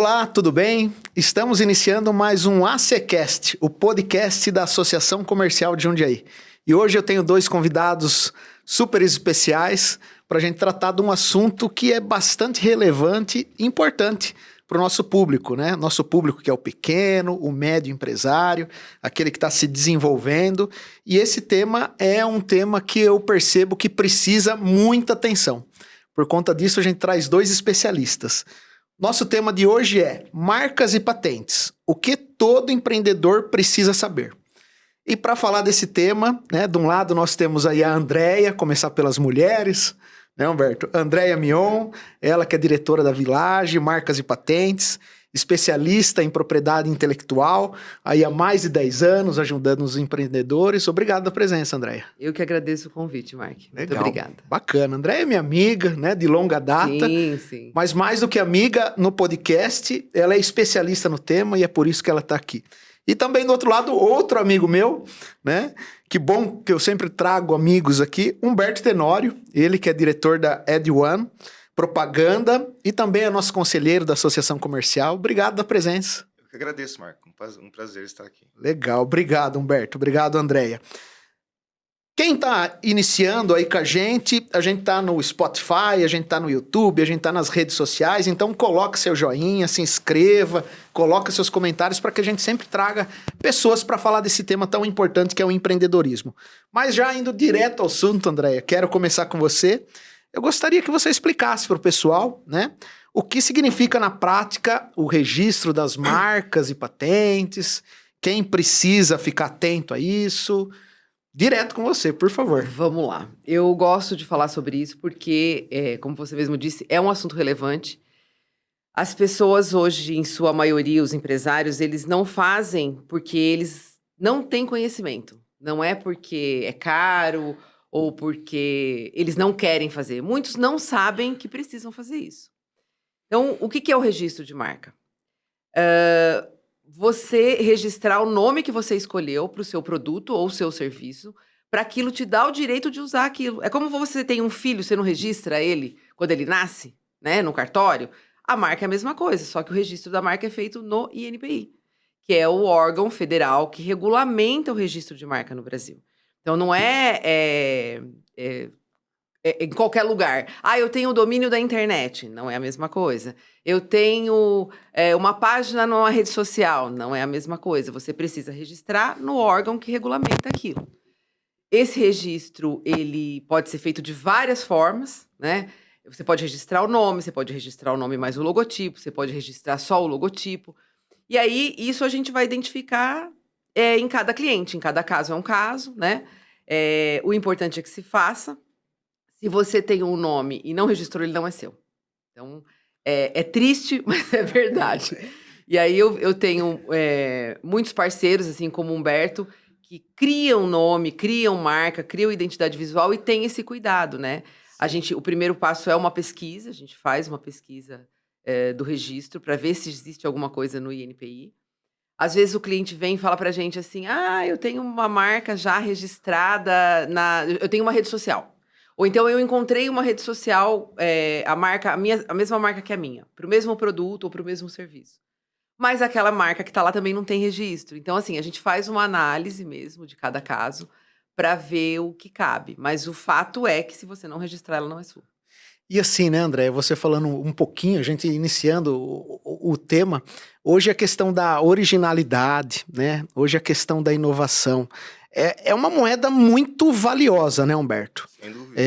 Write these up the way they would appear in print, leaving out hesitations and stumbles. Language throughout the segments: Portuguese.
Olá, tudo bem? Estamos iniciando mais um ACCast, o podcast da Associação Comercial de Jundiaí. E hoje eu tenho dois convidados super especiais para a gente tratar de um assunto que é bastante relevante e importante para o nosso público, né? Nosso público que é o pequeno, o médio empresário, aquele que está se desenvolvendo. E esse tema é um tema que eu percebo que precisa muita atenção. Por conta disso, a gente traz dois especialistas. Nosso tema de hoje é marcas e patentes. O que todo empreendedor precisa saber. E para falar desse tema, né, de um lado nós temos aí a Andréia, começar pelas mulheres, né, Humberto? Andréia Mion, ela que é diretora da Village, Marcas e Patentes, especialista em propriedade intelectual, aí há mais de 10 anos ajudando os empreendedores. Obrigado pela presença, Andréia. Eu que agradeço o convite, Mark. Muito Legal. obrigada. Bacana. Andréia é minha amiga, né, de longa data. Sim, sim. Mas mais do que amiga no podcast, ela é especialista no tema e é por isso que ela está aqui. E também do outro lado, outro amigo meu, né? Que bom que eu sempre trago amigos aqui, Humberto Tenório, ele que é diretor da EdOne, propaganda e também é nosso conselheiro da Associação Comercial. Obrigado pela presença. Eu que agradeço, Marco. Um prazer estar aqui. Legal, obrigado, Humberto. Obrigado, Andréia. Quem está iniciando aí com a gente está no Spotify, a gente está no YouTube, a gente está nas redes sociais, então coloque seu joinha, se inscreva, coloque seus comentários para que a gente sempre traga pessoas para falar desse tema tão importante que é o empreendedorismo. Mas já indo direto ao assunto, Andréia, quero começar com você. Eu gostaria que você explicasse para o pessoal, né, o que significa na prática o registro das marcas e patentes, quem precisa ficar atento a isso. Direto com você, por favor. Vamos lá. Eu gosto de falar sobre isso porque, como você mesmo disse, é um assunto relevante. As pessoas hoje, em sua maioria, os empresários, eles não fazem porque eles não têm conhecimento. Não é porque é caro ou porque eles não querem fazer. Muitos não sabem que precisam fazer isso. Então, o que é o registro de marca? Você registrar o nome que você escolheu para o seu produto ou seu serviço, para aquilo te dar o direito de usar aquilo. É como você tem um filho, você não registra ele quando ele nasce, né, no cartório? A marca é a mesma coisa, só que o registro da marca é feito no INPI, que é o órgão federal que regulamenta o registro de marca no Brasil. Então, não é em qualquer lugar. Eu tenho o domínio da internet. Não é a mesma coisa. Eu tenho uma página numa rede social. Não é a mesma coisa. Você precisa registrar no órgão que regulamenta aquilo. Esse registro, ele pode ser feito de várias formas, né? Você pode registrar o nome, você pode registrar o nome mais o logotipo, você pode registrar só o logotipo. E aí, isso a gente vai identificar em cada cliente. Em cada caso é um caso, né? O importante é que se faça. Se você tem um nome e não registrou, ele não é seu. Então, é triste, mas é verdade. E aí eu tenho muitos parceiros, assim como o Humberto, que criam nome, criam marca, criam identidade visual e tem esse cuidado, né? O primeiro passo é uma pesquisa, a gente faz uma pesquisa do registro para ver se existe alguma coisa no INPI. Às vezes o cliente vem e fala pra gente assim, eu tenho uma marca já registrada, eu tenho uma rede social. Ou então eu encontrei uma rede social, a mesma marca que a minha, para o mesmo produto ou para o mesmo serviço. Mas aquela marca que está lá também não tem registro. Então, assim, a gente faz uma análise mesmo de cada caso para ver o que cabe. Mas o fato é que se você não registrar, ela não é sua. E assim, né, André, você falando um pouquinho, a gente iniciando o tema, hoje a questão da originalidade, né, hoje a questão da inovação, é uma moeda muito valiosa, né, Humberto? Sem dúvida.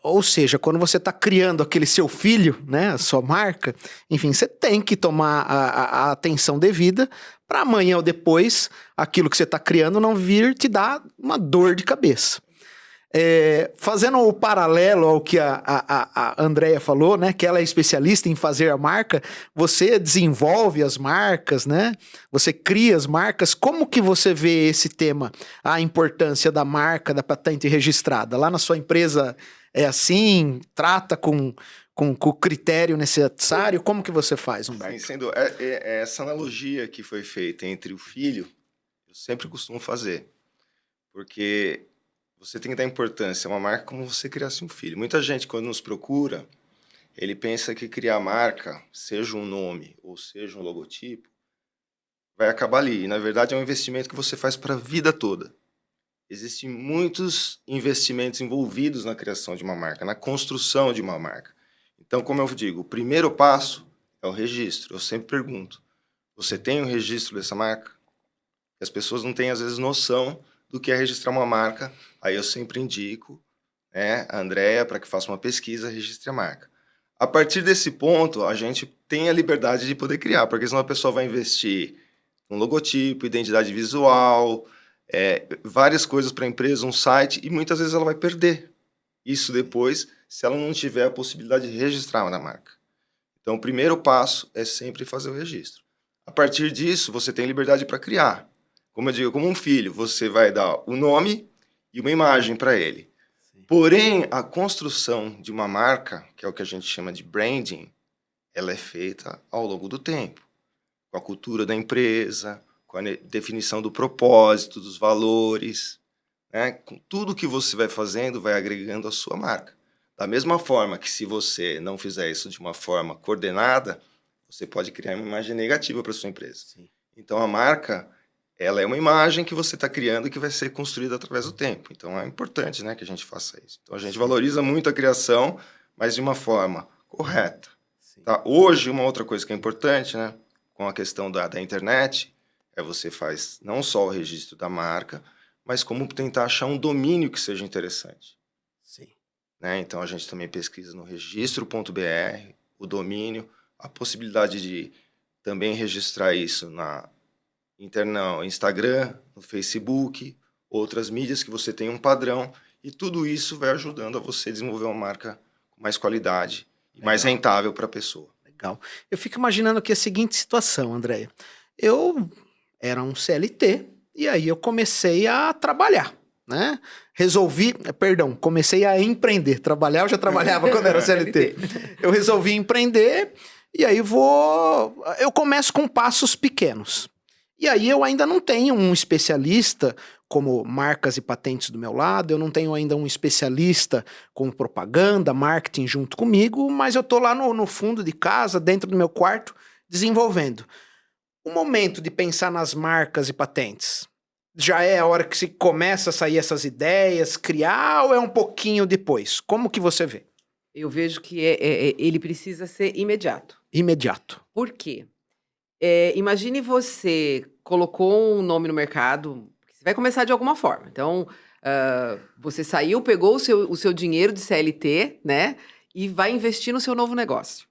Ou seja, quando você está criando aquele seu filho, né, a sua marca, enfim, você tem que tomar a atenção devida para amanhã ou depois, aquilo que você está criando não vir te dar uma dor de cabeça. Fazendo o paralelo ao que a Andréia falou, né, que ela é especialista em fazer a marca, você desenvolve as marcas, né, você cria as marcas. Como que você vê esse tema, a importância da marca, da patente registrada? Lá na sua empresa é assim? Trata com o critério necessário? Como que você faz, Humberto? Sim, sendo essa analogia que foi feita entre o filho, eu sempre costumo fazer, porque você tem que dar importância a uma marca como você criasse um filho. Muita gente, quando nos procura, ele pensa que criar marca, seja um nome ou seja um logotipo, vai acabar ali. E, na verdade, é um investimento que você faz para a vida toda. Existem muitos investimentos envolvidos na criação de uma marca, na construção de uma marca. Então, como eu digo, o primeiro passo é o registro. Eu sempre pergunto, você tem um registro dessa marca? As pessoas não têm, às vezes, noção do que é registrar uma marca. Aí eu sempre indico, né, a Andrea para que faça uma pesquisa, registre a marca. A partir desse ponto, a gente tem a liberdade de poder criar, porque senão a pessoa vai investir um logotipo, identidade visual, várias coisas para a empresa, um site, e muitas vezes ela vai perder isso depois, se ela não tiver a possibilidade de registrar na marca. Então, o primeiro passo é sempre fazer o registro. A partir disso, você tem liberdade para criar. Como eu digo, como um filho, você vai dar o nome e uma imagem para ele. Sim. Porém, a construção de uma marca, que é o que a gente chama de branding, ela é feita ao longo do tempo, com a cultura da empresa, com a definição do propósito, dos valores, né? Com tudo que você vai fazendo, vai agregando a sua marca. Da mesma forma que se você não fizer isso de uma forma coordenada, você pode criar uma imagem negativa para sua empresa. Sim. Então, a marca, ela é uma imagem que você está criando e que vai ser construída através do tempo. Então, é importante, né, que a gente faça isso. Então, a gente valoriza muito a criação, mas de uma forma correta. Tá? Hoje, uma outra coisa que é importante, né, com a questão da internet, você faz não só o registro da marca, mas como tentar achar um domínio que seja interessante. Sim. Né? Então, a gente também pesquisa no registro.br, o domínio, a possibilidade de também registrar isso no Instagram, no Facebook, outras mídias que você tem um padrão, e tudo isso vai ajudando a você desenvolver uma marca com mais qualidade e mais rentável para a pessoa. Legal. Eu fico imaginando aqui a seguinte situação, Andréia. Eu era um CLT e aí eu comecei a trabalhar, né? Comecei a empreender. Trabalhar, eu já trabalhava quando era CLT. Eu resolvi empreender e aí eu começo com passos pequenos. E aí eu ainda não tenho um especialista como marcas e patentes do meu lado, eu não tenho ainda um especialista com propaganda, marketing junto comigo, mas eu tô lá no fundo de casa, dentro do meu quarto, desenvolvendo. O momento de pensar nas marcas e patentes, já é a hora que se começa a sair essas ideias, criar, ou é um pouquinho depois? Como que você vê? Eu vejo que ele precisa ser imediato. Imediato. Por quê? Imagine você colocou um nome no mercado, você vai começar de alguma forma. Então, você saiu, pegou o seu dinheiro de CLT, né? E vai investir no seu novo negócio.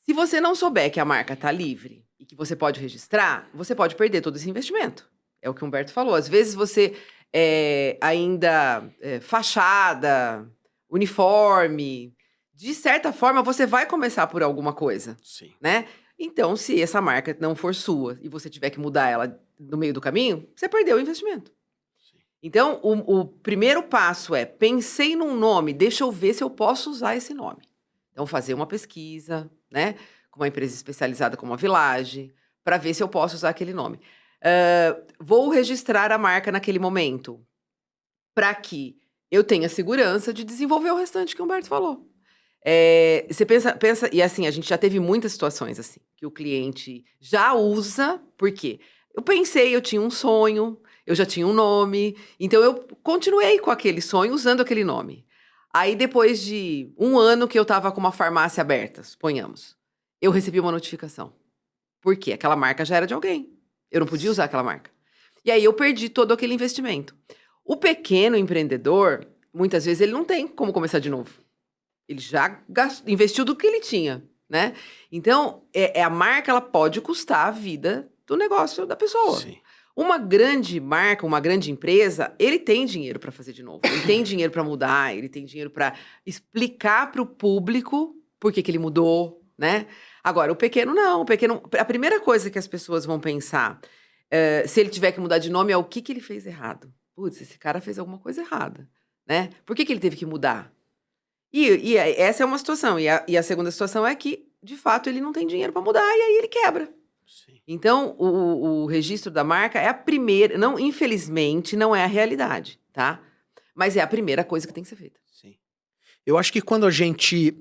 Se você não souber que a marca está livre e que você pode registrar, você pode perder todo esse investimento. É o que o Humberto falou. Às vezes você fachada, uniforme, de certa forma você vai começar por alguma coisa. Sim. Né? Então, se essa marca não for sua e você tiver que mudar ela no meio do caminho, você perdeu o investimento. Sim. Então, o primeiro passo é, pensei num nome, deixa eu ver se eu posso usar esse nome. Então, fazer uma pesquisa, né, com uma empresa especializada como a Village, para ver se eu posso usar aquele nome. Vou registrar a marca naquele momento, para que eu tenha segurança de desenvolver o restante que o Humberto falou. Você pensa, e assim, a gente já teve muitas situações assim, que o cliente já usa, por quê? Eu tinha um sonho, eu já tinha um nome, então eu continuei com aquele sonho usando aquele nome. Aí depois de 1 ano que eu tava com uma farmácia aberta, suponhamos, eu recebi uma notificação. Por quê? Aquela marca já era de alguém. Eu não podia usar aquela marca. E aí eu perdi todo aquele investimento. O pequeno empreendedor, muitas vezes ele não tem como começar de novo. Ele já investiu do que ele tinha, né? Então, a marca, ela pode custar a vida do negócio da pessoa. Sim. Uma grande marca, uma grande empresa, ele tem dinheiro para fazer de novo. Ele tem dinheiro para mudar, ele tem dinheiro para explicar para o público por que ele mudou, né? Agora, o pequeno não. O pequeno, a primeira coisa que as pessoas vão pensar, se ele tiver que mudar de nome, é o que ele fez errado. Putz, esse cara fez alguma coisa errada, né? Por que ele teve que mudar? E essa é uma situação. E a segunda situação é que, de fato, ele não tem dinheiro para mudar e aí ele quebra. Sim. Então, o registro da marca é a primeira... Não, infelizmente, não é a realidade, tá? Mas é a primeira coisa que tem que ser feita. Sim. Eu acho que quando a gente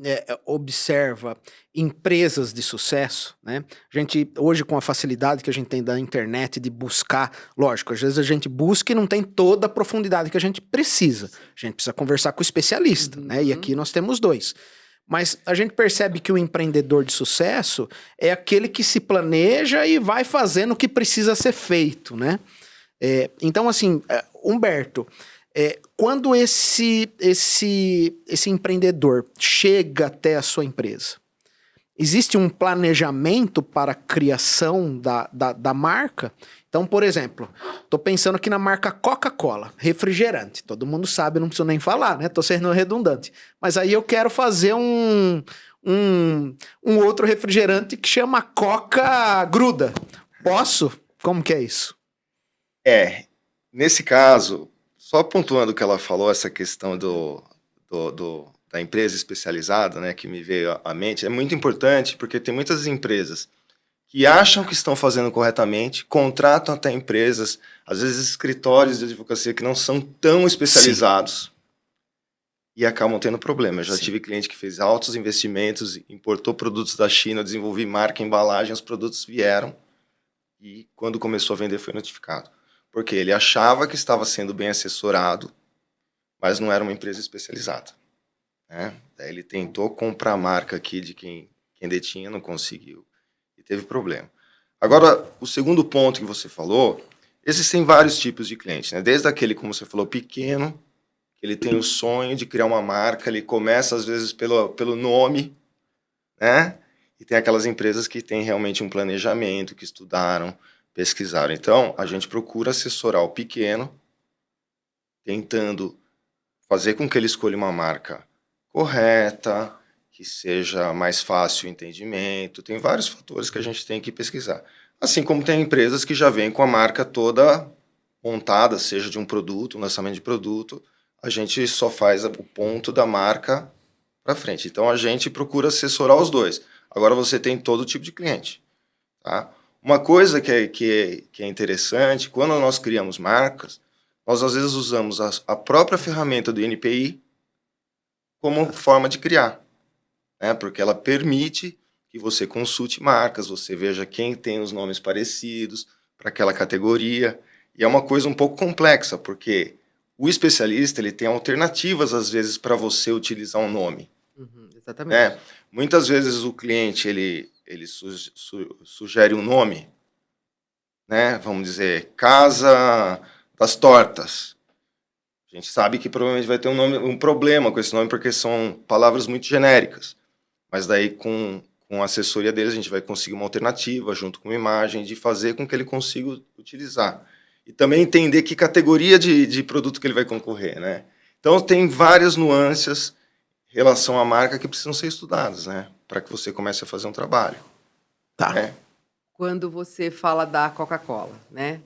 observa empresas de sucesso, né? A gente, hoje, com a facilidade que a gente tem da internet de buscar, lógico, às vezes a gente busca e não tem toda a profundidade que a gente precisa. A gente precisa conversar com o especialista, né? E aqui nós temos dois. Mas a gente percebe que o empreendedor de sucesso é aquele que se planeja e vai fazendo o que precisa ser feito, né? Então, assim, Humberto, quando esse empreendedor chega até a sua empresa, existe um planejamento para a criação da marca? Então, por exemplo, estou pensando aqui na marca Coca-Cola, refrigerante. Todo mundo sabe, não preciso nem falar, né? Estou sendo redundante. Mas aí eu quero fazer um outro refrigerante que chama Coca Gruda. Posso? Como que é isso? Nesse caso, só pontuando o que ela falou, essa questão da empresa especializada, né, que me veio à mente, é muito importante porque tem muitas empresas que acham que estão fazendo corretamente, contratam até empresas, às vezes escritórios de advocacia que não são tão especializados. Sim. E acabam tendo problema. Eu já tive cliente que fez altos investimentos, importou produtos da China, desenvolvi marca, embalagem, os produtos vieram e quando começou a vender foi notificado. Porque ele achava que estava sendo bem assessorado, mas não era uma empresa especializada, né? Daí ele tentou comprar a marca aqui de quem detinha, não conseguiu. Teve problema. Agora, o segundo ponto que você falou, existem vários tipos de clientes, né? Desde aquele, como você falou, pequeno, que ele tem o sonho de criar uma marca, ele começa às vezes pelo nome, né? E tem aquelas empresas que têm realmente um planejamento, que estudaram, pesquisaram. Então, a gente procura assessorar o pequeno, tentando fazer com que ele escolha uma marca correta, que seja mais fácil o entendimento. Tem vários fatores que a gente tem que pesquisar. Assim como tem empresas que já vêm com a marca toda montada, seja de um produto, um lançamento de produto, a gente só faz o ponto da marca para frente. Então, a gente procura assessorar os dois. Agora, você tem todo tipo de cliente, tá? Uma coisa que é interessante, quando nós criamos marcas, nós às vezes usamos a própria ferramenta do INPI como forma de criar. Porque ela permite que você consulte marcas, você veja quem tem os nomes parecidos para aquela categoria. E é uma coisa um pouco complexa, porque o especialista ele tem alternativas, às vezes, para você utilizar um nome. Exatamente. Muitas vezes o cliente ele sugere um nome, né? Vamos dizer, Casa das Tortas. A gente sabe que provavelmente vai ter um problema com esse nome, porque são palavras muito genéricas. Mas daí, com a assessoria deles, a gente vai conseguir uma alternativa, junto com uma imagem, de fazer com que ele consiga utilizar. E também entender que categoria de produto que ele vai concorrer, né? Então, tem várias nuances em relação à marca que precisam ser estudadas, né? Para que você comece a fazer um trabalho. Tá. Quando você fala da Coca-Cola, né?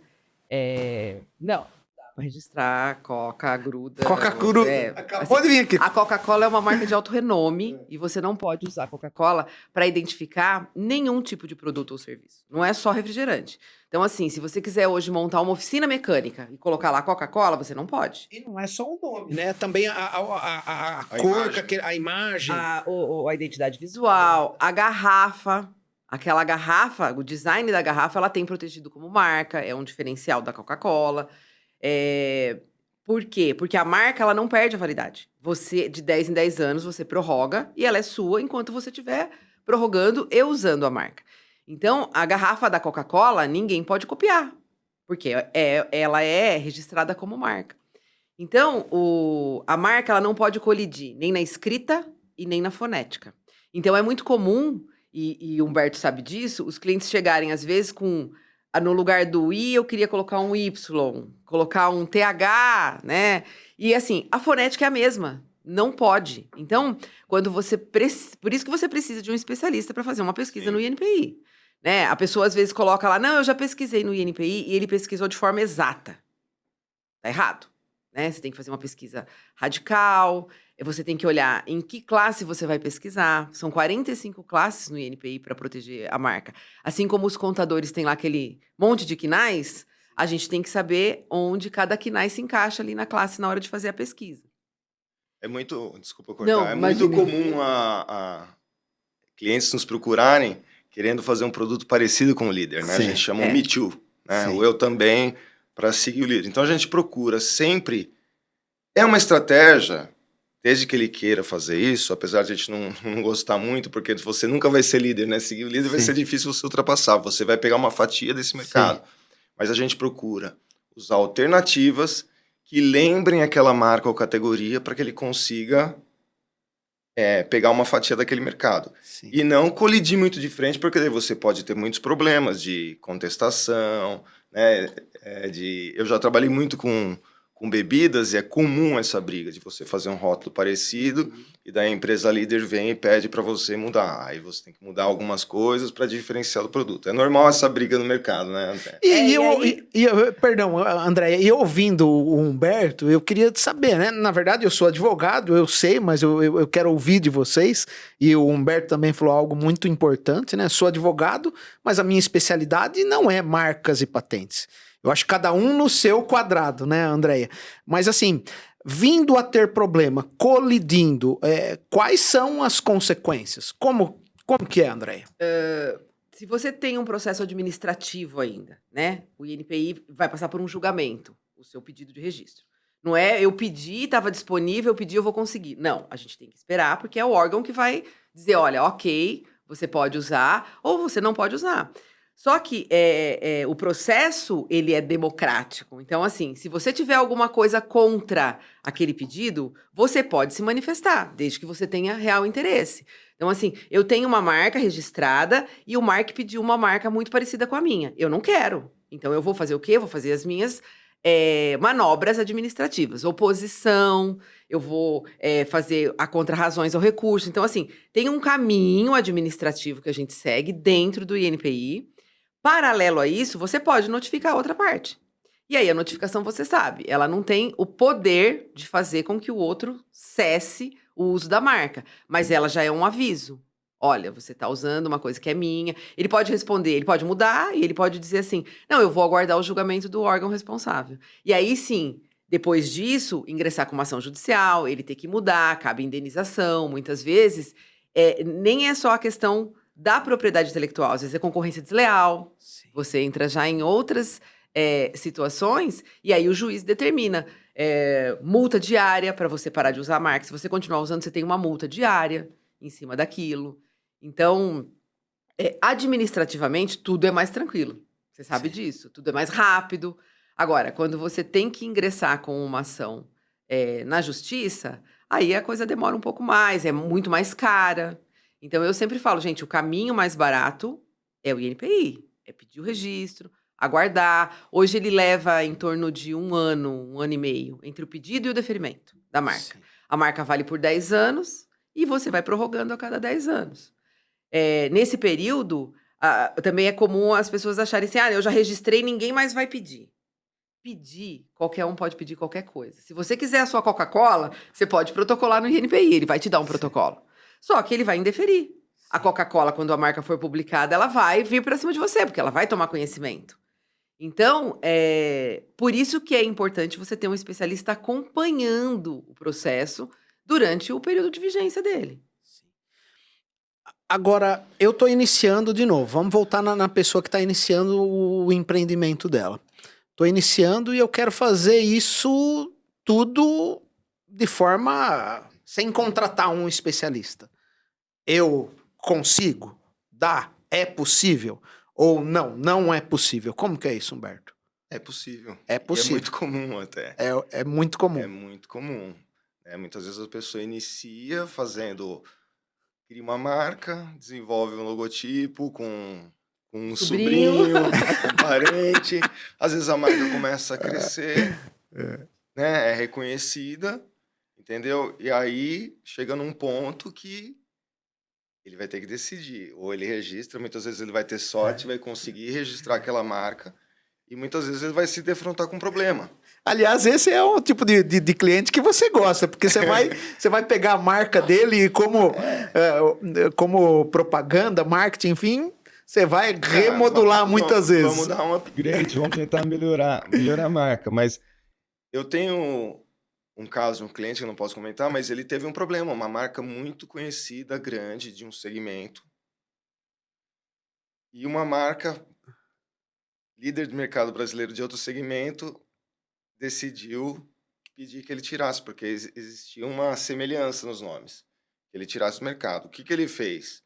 Não. Para registrar Coca Gruda. Coca Gruda. Acabou de vir aqui. A Coca-Cola é uma marca de alto renome e você não pode usar a Coca-Cola para identificar nenhum tipo de produto ou serviço. Não é só refrigerante. Então, assim, se você quiser hoje montar uma oficina mecânica e colocar lá Coca-Cola, você não pode. E não é só o nome, né? Também a cor, a imagem. A identidade visual, a garrafa. Aquela garrafa, o design da garrafa, ela tem protegido como marca, é um diferencial da Coca-Cola. Por quê? Porque a marca ela não perde a validade. Você, de 10 em 10 anos, você prorroga e ela é sua enquanto você estiver prorrogando e usando a marca. Então, a garrafa da Coca-Cola, ninguém pode copiar, porque ela é registrada como marca. Então, a marca ela não pode colidir nem na escrita e nem na fonética. Então, é muito comum, e Humberto sabe disso, os clientes chegarem, às vezes, com... No lugar do I, eu queria colocar um Y, colocar um TH, né? E assim, a fonética é a mesma. Não pode. Então, quando você... Por isso que você precisa de um especialista para fazer uma pesquisa no INPI. Né? A pessoa, às vezes, coloca lá, não, eu já pesquisei no INPI e ele pesquisou de forma exata. Tá errado. Né? Você tem que fazer uma pesquisa radical, você tem que olhar em que classe você vai pesquisar. São 45 classes no INPI para proteger a marca. Assim como os contadores têm lá aquele monte de quinais, a gente tem que saber onde cada quinais se encaixa ali na classe na hora de fazer a pesquisa. É muito, desculpa cortar, Não, é imagine. muito comum a clientes nos procurarem querendo fazer um produto parecido com o líder, né? A Sim. gente chama o Me Too, né? Sim. O eu também, para seguir o líder. Então a gente procura sempre, é uma estratégia, desde que ele queira fazer isso, apesar de a gente não gostar muito, porque você nunca vai ser líder, né? Seguir o líder vai Sim. ser difícil você ultrapassar, você vai pegar uma fatia desse mercado. Mas a gente procura usar alternativas que lembrem aquela marca ou categoria para que ele consiga pegar uma fatia daquele mercado. Sim. E não colidir muito de frente, porque daí você pode ter muitos problemas de contestação, né? Eu já trabalhei muito com bebidas e é comum essa briga de você fazer um rótulo parecido e daí a empresa líder vem e pede para você mudar. Aí você tem que mudar algumas coisas para diferenciar do produto. É normal essa briga no mercado, né, André? Perdão, André, e eu ouvindo o Humberto, eu queria saber, né? Na verdade, eu sou advogado, eu sei, mas eu quero ouvir de vocês. E o Humberto também falou algo muito importante, né? Sou advogado, mas a minha especialidade não é marcas e patentes. Eu acho que cada um no seu quadrado, né, Andréia? Mas assim, vindo a ter problema, colidindo, quais são as consequências? Como que é, Andréia? Se você tem um processo administrativo ainda, né? O INPI vai passar por um julgamento, o seu pedido de registro. Não é eu pedi, estava disponível, eu pedi, eu vou conseguir. Não, a gente tem que esperar, porque é o órgão que vai dizer, olha, ok, você pode usar ou você não pode usar. Só que o processo, ele é democrático. Então, assim, se você tiver alguma coisa contra aquele pedido, você pode se manifestar, desde que você tenha real interesse. Então, assim, eu tenho uma marca registrada e o Mark pediu uma marca muito parecida com a minha. Eu não quero. Então, eu vou fazer o quê? Eu vou fazer as minhas manobras administrativas. Oposição, eu vou fazer a contra-razões ao recurso. Então, assim, tem um caminho administrativo que a gente segue dentro do INPI. Paralelo a isso, você pode notificar a outra parte. E aí, a notificação, você sabe, ela não tem o poder de fazer com que o outro cesse o uso da marca, mas ela já é um aviso. Olha, você está usando uma coisa que é minha. Ele pode responder, ele pode mudar e ele pode dizer assim, não, eu vou aguardar o julgamento do órgão responsável. E aí, sim, depois disso, ingressar com uma ação judicial, ele ter que mudar, cabe indenização, muitas vezes, nem é só a questão da propriedade intelectual, às vezes é concorrência desleal, Sim. você entra já em outras situações, e aí o juiz determina multa diária para você parar de usar a marca. Se você continuar usando, você tem uma multa diária em cima daquilo. Então, administrativamente, tudo é mais tranquilo. Você sabe disso, tudo é mais rápido. Agora, quando você tem que ingressar com uma ação na justiça, aí a coisa demora um pouco mais, é muito mais cara. Então, eu sempre falo, gente, o caminho mais barato é o INPI, é pedir o registro, aguardar. Hoje ele leva em torno de um ano e meio, entre o pedido e o deferimento da marca. Sim. A marca vale por 10 anos e você vai prorrogando a cada 10 anos. Nesse período, também é comum as pessoas acharem assim, eu já registrei, ninguém mais vai pedir. Pedir, qualquer um pode pedir qualquer coisa. Se você quiser a sua Coca-Cola, você pode protocolar no INPI, ele vai te dar um protocolo. Só que ele vai indeferir. A Coca-Cola, quando a marca for publicada, ela vai vir para cima de você, porque ela vai tomar conhecimento. Então, por isso que é importante você ter um especialista acompanhando o processo durante o período de vigência dele. Agora, eu estou iniciando de novo. Vamos voltar na pessoa que está iniciando o empreendimento dela. Estou iniciando e eu quero fazer isso tudo de forma sem contratar um especialista. Eu consigo? Dá? É possível? Ou não é possível? Como que é isso, Humberto? É possível. É possível. E é muito comum até. É muito comum. É muito comum. Muitas vezes a pessoa inicia cria uma marca, desenvolve um logotipo com um sobrinho, um parente. Às vezes a marca começa a crescer, né? É reconhecida, entendeu? E aí chega num ponto que ele vai ter que decidir. Ou ele registra, muitas vezes ele vai ter sorte, vai conseguir registrar aquela marca, e muitas vezes ele vai se defrontar com um problema. Aliás, esse é o tipo de cliente que você gosta, porque você vai pegar a marca dele como propaganda, marketing, enfim, você vai remodular muitas vezes. Vamos dar um upgrade, vamos tentar melhorar a marca. Mas eu tenho um caso de um cliente que eu não posso comentar, mas ele teve um problema, uma marca muito conhecida, grande, de um segmento, e uma marca líder de mercado brasileiro de outro segmento decidiu pedir que ele tirasse, porque existia uma semelhança nos nomes, que ele tirasse do mercado. O que que ele fez?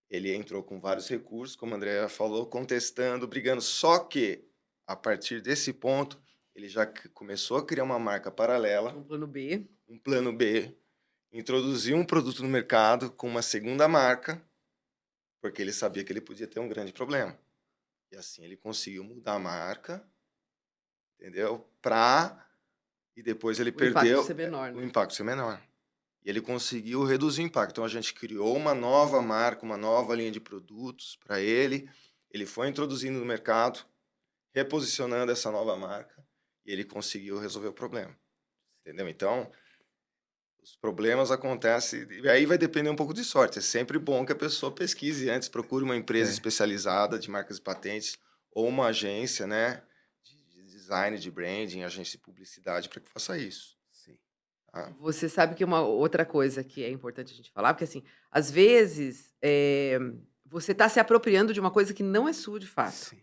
Ele entrou com vários recursos, como a Andrea falou, contestando, brigando, só que, a partir desse ponto, ele já começou a criar uma marca paralela, Um plano B. um plano B, introduziu um produto no mercado com uma segunda marca, porque ele sabia que ele podia ter um grande problema. E assim ele conseguiu mudar a marca, entendeu? E depois ele O perdeu impacto ser menor, o né? impacto ser menor. E ele conseguiu reduzir o impacto. Então a gente criou uma nova marca, uma nova linha de produtos para ele. Ele foi introduzindo no mercado, reposicionando essa nova marca e ele conseguiu resolver o problema. Entendeu? Então, os problemas acontecem, e aí vai depender um pouco de sorte. É sempre bom que a pessoa pesquise antes, procure uma empresa especializada de marcas e patentes ou uma agência, né, de design, de branding, agência de publicidade para que faça isso. Sim. Tá? Você sabe que uma outra coisa que é importante a gente falar, porque assim, às vezes você está se apropriando de uma coisa que não é sua de fato. Sim.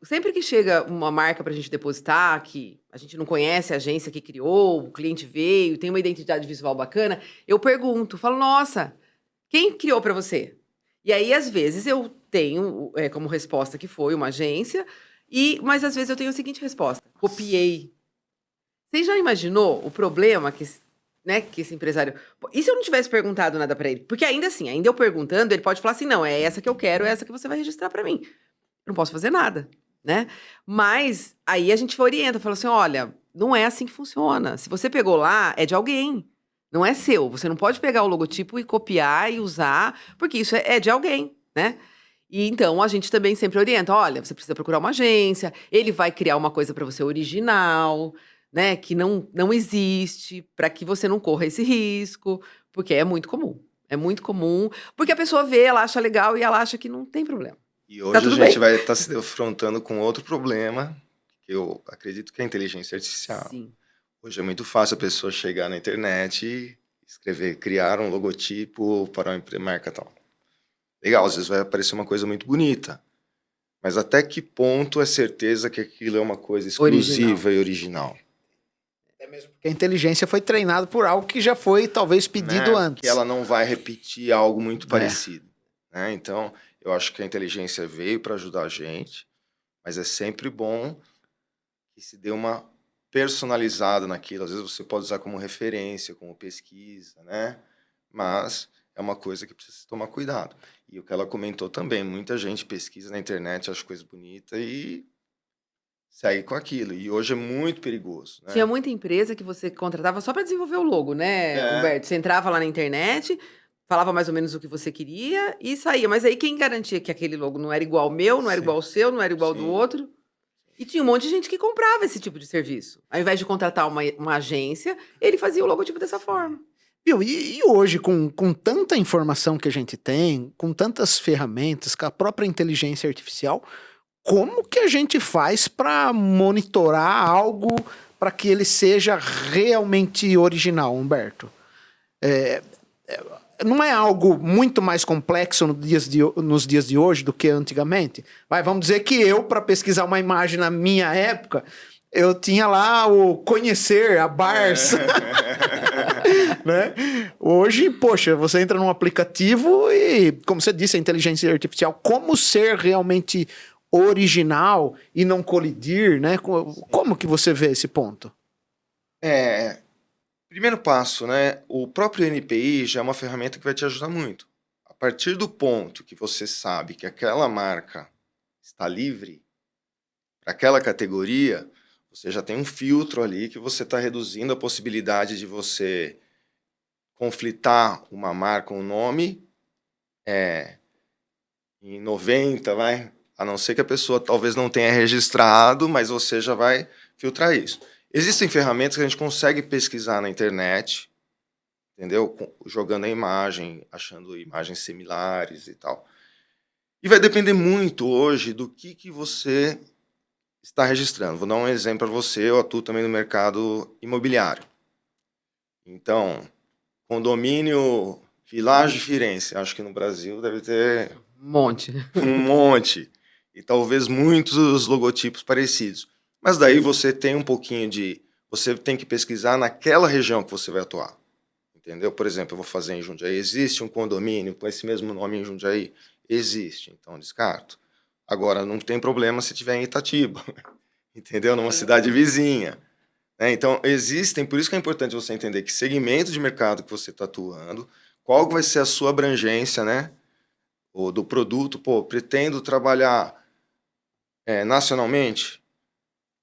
Sempre que chega uma marca para a gente depositar, que a gente não conhece a agência que criou, o cliente veio, tem uma identidade visual bacana, eu pergunto, falo, nossa, quem criou para você? E aí, às vezes, eu tenho como resposta que foi uma agência, mas às vezes eu tenho a seguinte resposta: copiei. Você já imaginou o problema que esse empresário. E se eu não tivesse perguntado nada para ele? Porque ainda assim, ainda eu perguntando, ele pode falar assim: não, é essa que eu quero, é essa que você vai registrar para mim. Eu não posso fazer nada, né? Mas aí a gente orienta, fala assim: olha, não é assim que funciona. Se você pegou lá, é de alguém. Não é seu. Você não pode pegar o logotipo e copiar e usar, porque isso é de alguém, né? E então a gente também sempre orienta: olha, você precisa procurar uma agência, ele vai criar uma coisa para você original, né? Que não existe, para que você não corra esse risco, porque é muito comum. É muito comum, porque a pessoa vê, ela acha legal e ela acha que não tem problema. E Tá hoje a tudo gente bem. vai estar se defrontando com outro problema, que eu acredito que é a inteligência artificial. Sim. Hoje é muito fácil a pessoa chegar na internet e escrever, criar um logotipo para uma marca tal. Legal, às vezes vai aparecer uma coisa muito bonita, mas até que ponto é certeza que aquilo é uma coisa exclusiva e original? É mesmo porque a inteligência foi treinada por algo que já foi talvez pedido Né? antes. Que ela não vai repetir algo muito É. parecido. Né? Então, eu acho que a inteligência veio para ajudar a gente, mas é sempre bom que se dê uma personalizada naquilo. Às vezes você pode usar como referência, como pesquisa, né? Mas é uma coisa que precisa se tomar cuidado. E o que ela comentou também, muita gente pesquisa na internet, acha coisa bonita e segue com aquilo. E hoje é muito perigoso, Tinha né? muita empresa que você contratava só para desenvolver o logo, né, É. Humberto? Você entrava lá na internet, falava mais ou menos o que você queria e saía. Mas aí quem garantia que aquele logo não era igual ao meu, não era Sim. igual ao seu, não era igual ao do Sim. outro? E tinha um monte de gente que comprava esse tipo de serviço. Ao invés de contratar uma agência, ele fazia o logotipo dessa forma. Viu? E hoje, com tanta informação que a gente tem, com tantas ferramentas, com a própria inteligência artificial, como que a gente faz para monitorar algo para que ele seja realmente original, Humberto? Não é algo muito mais complexo nos dias de hoje do que antigamente? Vamos dizer que eu, para pesquisar uma imagem na minha época, eu tinha lá o Conhecer, a Barça. Né? Hoje, poxa, você entra num aplicativo e, como você disse, a inteligência artificial, como ser realmente original e não colidir, né? Como que você vê esse ponto? Primeiro passo, né? O próprio NPI já é uma ferramenta que vai te ajudar muito. A partir do ponto que você sabe que aquela marca está livre para aquela categoria, você já tem um filtro ali que você está reduzindo a possibilidade de você conflitar uma marca, um nome, em 90, a não ser que a pessoa talvez não tenha registrado, mas você já vai filtrar isso. Existem ferramentas que a gente consegue pesquisar na internet, entendeu? Jogando a imagem, achando imagens similares e tal. E vai depender muito hoje do que você está registrando. Vou dar um exemplo para você, eu atuo também no mercado imobiliário. Então, condomínio Village Firenze, acho que no Brasil deve ter Um monte. um monte, e talvez muitos logotipos parecidos. Mas daí você tem um pouquinho de... Você tem que pesquisar naquela região que você vai atuar. Entendeu? Por exemplo, eu vou fazer em Jundiaí. Existe um condomínio com esse mesmo nome em Jundiaí? Existe, então descarto. Agora, não tem problema se tiver em Itatiba, entendeu? Numa cidade vizinha. Então, existem... Por isso que é importante você entender que segmento de mercado que você está atuando, qual vai ser a sua abrangência, né? Ou do produto. Pô, pretendo trabalhar nacionalmente?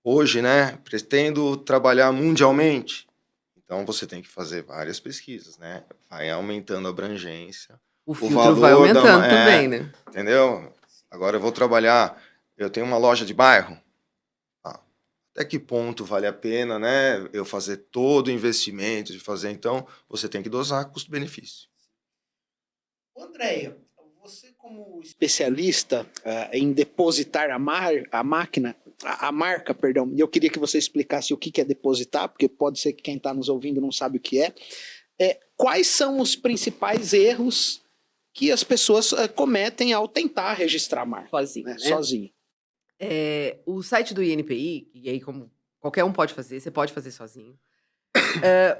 Hoje, né? Pretendo trabalhar mundialmente? Então, você tem que fazer várias pesquisas, né? Vai aumentando a abrangência. O filtro vai valor aumentando também, né? Entendeu? Agora eu vou trabalhar... Eu tenho uma loja de bairro. Até que ponto vale a pena, né? Eu fazer todo o investimento de fazer... Então, você tem que dosar custo-benefício. Andréia, você como especialista em depositar a marca, perdão, e eu queria que você explicasse o que é depositar, porque pode ser que quem está nos ouvindo não sabe o que é. Quais são os principais erros que as pessoas cometem ao tentar registrar a marca? Sozinho, né? né? Sozinho. O site do INPI, e aí como qualquer um pode fazer, você pode fazer sozinho,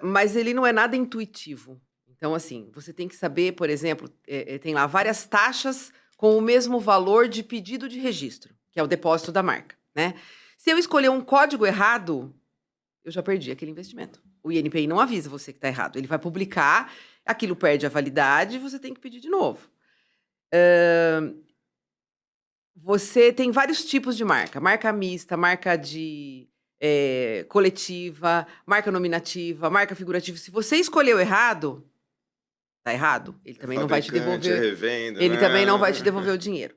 mas ele não é nada intuitivo. Então, assim, você tem que saber, por exemplo, tem lá várias taxas com o mesmo valor de pedido de registro, que é o depósito da marca, né? Se eu escolher um código errado, eu já perdi aquele investimento. O INPI não avisa você que está errado. Ele vai publicar, aquilo perde a validade e você tem que pedir de novo. Você tem vários tipos de marca. Marca mista, marca de coletiva, marca nominativa, marca figurativa. Se você escolheu errado, tá errado. Ele também não vai te devolver. Revenda, Ele né? também não vai te devolver o dinheiro.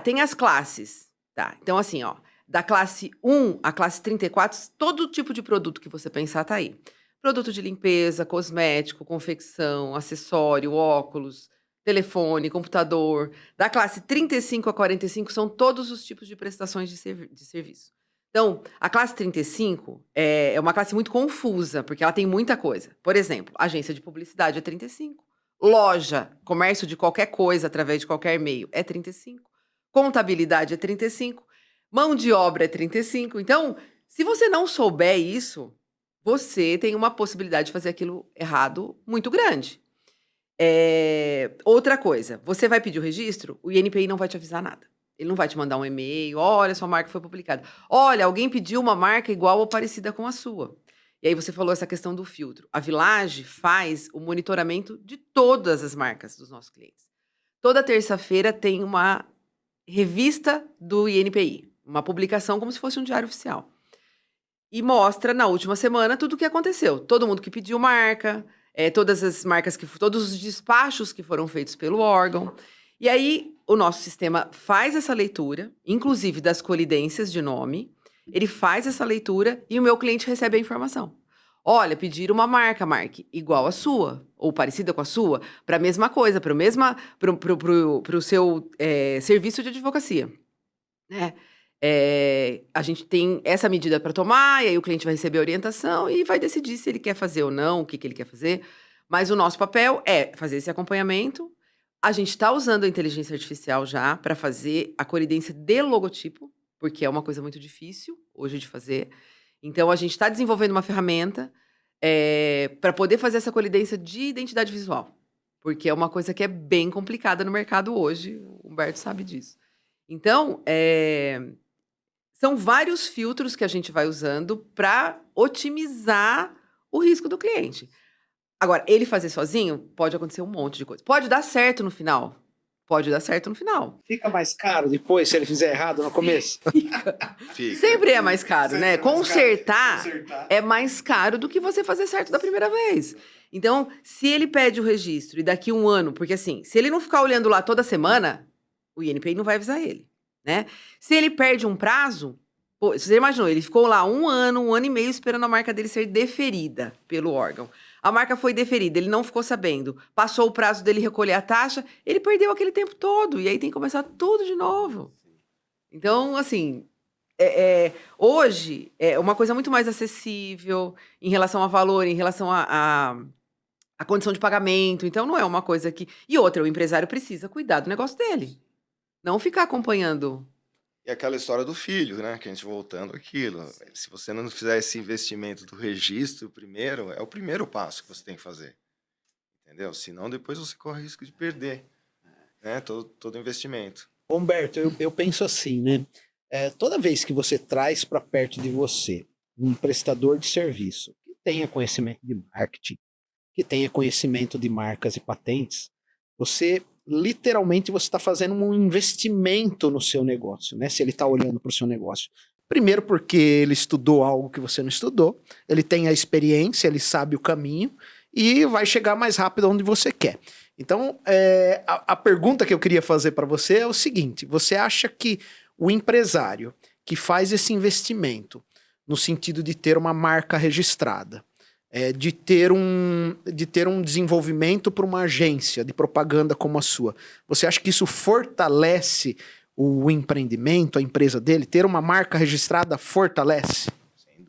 Tem as classes. Tá, então assim, ó, da classe 1 à classe 34, todo tipo de produto que você pensar tá aí. Produto de limpeza, cosmético, confecção, acessório, óculos, telefone, computador. Da classe 35 a 45 são todos os tipos de prestações de serviço. Então, a classe 35 é uma classe muito confusa, porque ela tem muita coisa. Por exemplo, agência de publicidade é 35. Loja, comércio de qualquer coisa através de qualquer meio é 35. Contabilidade é 35. Mão de obra é 35. Então, se você não souber isso, você tem uma possibilidade de fazer aquilo errado muito grande. Outra coisa, você vai pedir o registro, o INPI não vai te avisar nada. Ele não vai te mandar um e-mail, olha, sua marca foi publicada. Olha, alguém pediu uma marca igual ou parecida com a sua. E aí você falou essa questão do filtro. A Village faz o monitoramento de todas as marcas dos nossos clientes. Toda terça-feira tem uma revista do INPI, uma publicação como se fosse um diário oficial. E mostra, na última semana, tudo o que aconteceu. Todo mundo que pediu marca, todas as marcas, todos os despachos que foram feitos pelo órgão. E aí, o nosso sistema faz essa leitura, inclusive das colidências de nome, ele faz essa leitura e o meu cliente recebe a informação. Olha, pediram uma marca, marque igual a sua, ou parecida com a sua, para a mesma coisa, para o seu serviço de advocacia. Né? A gente tem essa medida para tomar, e aí o cliente vai receber a orientação e vai decidir se ele quer fazer ou não, o que ele quer fazer. Mas o nosso papel é fazer esse acompanhamento. A gente está usando a inteligência artificial já para fazer a colidência de logotipo, porque é uma coisa muito difícil hoje de fazer. Então, a gente está desenvolvendo uma ferramenta para poder fazer essa colidência de identidade visual, porque é uma coisa que é bem complicada no mercado hoje, o Humberto sabe disso. Então, são vários filtros que a gente vai usando para otimizar o risco do cliente. Agora, ele fazer sozinho, pode acontecer um monte de coisa. Pode dar certo no final. Pode dar certo no final. Fica mais caro depois se ele fizer errado no começo? Fica. Fica. Sempre é mais caro, Sempre né? é mais Consertar caro. é mais caro do que você fazer certo da primeira vez. Então, se ele pede o registro e daqui um ano... Porque assim, se ele não ficar olhando lá toda semana, o INPI não vai avisar ele, né? Se ele perde um prazo... Pô, você imaginou, ele ficou lá um ano e meio esperando a marca dele ser deferida pelo órgão. A marca foi deferida, ele não ficou sabendo. Passou o prazo dele recolher a taxa, ele perdeu aquele tempo todo. E aí tem que começar tudo de novo. Então, assim, hoje é uma coisa muito mais acessível em relação a valor, em relação a condição de pagamento. Então, não é uma coisa que... E outra, o empresário precisa cuidar do negócio dele. Não ficar acompanhando. E aquela história do filho, né? Que a gente voltando àquilo. Se você não fizer esse investimento do registro primeiro, é o primeiro passo que você tem que fazer. Entendeu? Senão depois você corre o risco de perder, né? Todo investimento. Humberto, eu penso assim, né? Toda vez que você traz para perto de você um prestador de serviço que tenha conhecimento de marketing, que tenha conhecimento de marcas e patentes, você literalmente você está fazendo um investimento no seu negócio, né? Se ele está olhando para o seu negócio. Primeiro porque ele estudou algo que você não estudou, ele tem a experiência, ele sabe o caminho e vai chegar mais rápido onde você quer. Então, a pergunta que eu queria fazer para você é o seguinte: você acha que o empresário que faz esse investimento no sentido de ter uma marca registrada, de ter um desenvolvimento para uma agência de propaganda como a sua, você acha que isso fortalece o empreendimento, a empresa dele? Ter uma marca registrada fortalece? Sem